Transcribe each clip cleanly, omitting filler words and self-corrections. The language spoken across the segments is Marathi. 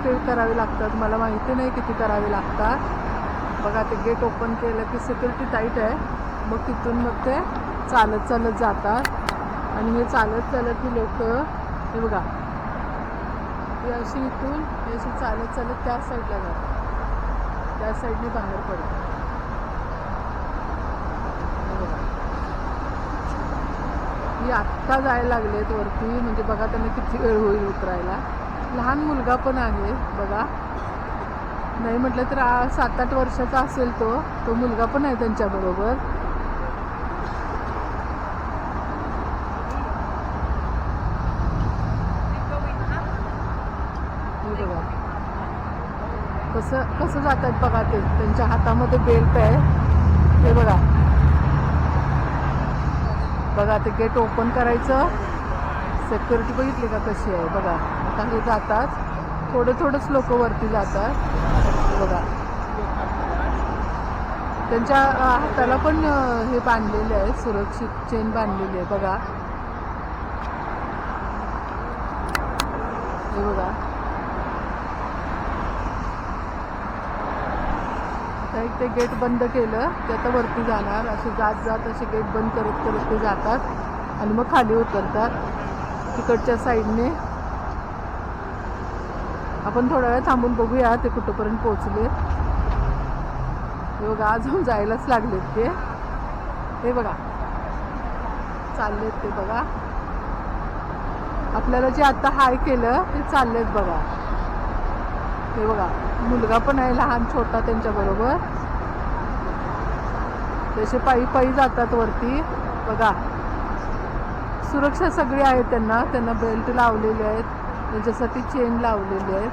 पे करावे लागतात. मला माहिती नाही किती करावे लागतात. बघा ते गेट ओपन केलं की सिक्युरिटी टाईट आहे. मग तिथून मग ते चालत चालत जातात. आणि हे चालत चालत ही लोक हे बघा ही अशी इथून हे अशी चालत चालत त्या साईडला जातात. त्या साईडने बाहेर पडतात. ही आत्ता जायला लागलेत वरती. म्हणजे बघा त्यांना किती वेळ होईल उतरायला. लहान मुलगा पण आहे बघा. नाही म्हटलं तर 7-8 वर्षाचा असेल तो मुलगा पण आहे त्यांच्याबरोबर. बघा कसं जातात बघा ते. त्यांच्या हातामध्ये बेल्ट आहे. हे बघा बघा ते गेट ओपन करायचं. सिक्युरिटी बघितली का कशी आहे बघा. आता हे जातात. थोडंच लोक वरती जातात. बघा त्यांच्या हाताला पण हे बांधलेले आहे. सुरक्षित चेन बांधलेली आहे बघा. हे बघा आता एक ते गेट बंद केलं ते आता वरती जाणार. असे जात असे गेट बंद करत करत ते जातात आणि मग खाली उतरतात तिकडच्या साईडने. आपण थोडा वेळ थांबून बघूया ते कुठंपर्यंत पोहोचले. हे बघा अजून जायलाच लागलेत ते. हे बघा चाललेत ते बघा. आपल्याला जे आता हाय केलं ते चाललेत बघा. हे बघा मुलगा पण आहे लहान छोटा त्यांच्याबरोबर. तसे पायी जातात वरती बघा. सुरक्षा सगळी आहे त्यांना बेल्ट लावलेले आहेत. त्याच्यासाठी चेन लावलेली आहेत.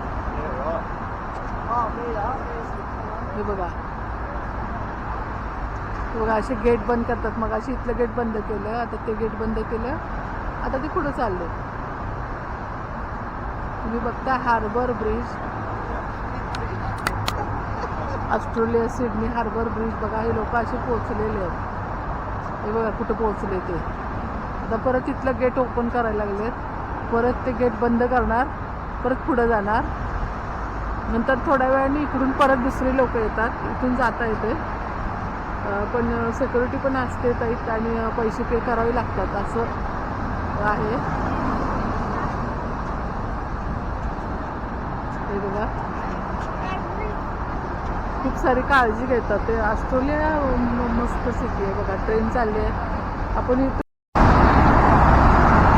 हे बघा असे गेट बंद करतात. मग अशी इथलं गेट बंद केलं. आता ते गेट बंद केलं. आता ते पुढं चालले. तुम्ही बघता harbour bridge. Australia Sydney harbour bridge बघा. हे लोक असे पोहोचलेले आहेत. हे बघा कुठं पोहोचले ते. आता परत इथलं गेट ओपन करायला लागलेत. परत ते गेट बंद करणार. परत पुढं जाणार. नंतर थोड्या वेळाने इकडून परत दुसरे लोक येतात. इथून जाता येते पण सिक्युरिटी पण असते टाईट आणि पैसे पे करावे लागतात असं आहे. हे बघा खूप सारी काळजी घेतात ते. ऑस्ट्रेलिया मस्त सिटी आहे बघा. ट्रेन चालली आहे. आपण इथं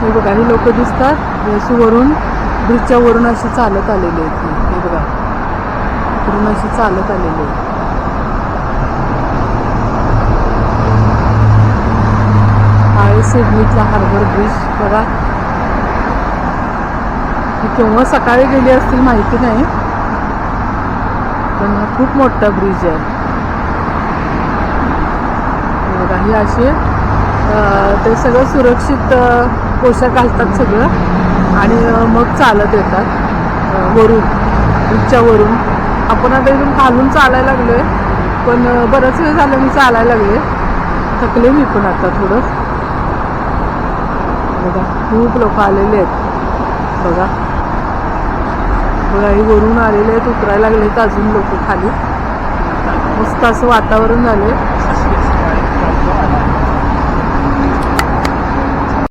हे बघा ही लोक दिसतात अशी वरून ब्रिजच्या वरून अशी चालत आलेली आहेत. हे बघा वरून अशी चालत आलेली आहे. हा आहे सिडनीतला हार्बर ब्रिज बघा. केव्हा सकाळी गेली असतील माहिती नाही पण हा खूप मोठा ब्रिज आहे. बघा ही असे ते सगळं सुरक्षित पोशाख घालतात सगळं आणि मग चालत येतात वरून ब्रिजच्या वरून. आपण आता इथून खालून चालायला लागलोय पण बराच वेळ झालं मी चालायला लागले. थकले मी पण आता थोडं. बघा खूप लोक आलेले आहेत बघा. हे वरून आलेले आहेत. उतरायला लागलेत अजून लोक खाली. मस्त असं वातावरण झाले.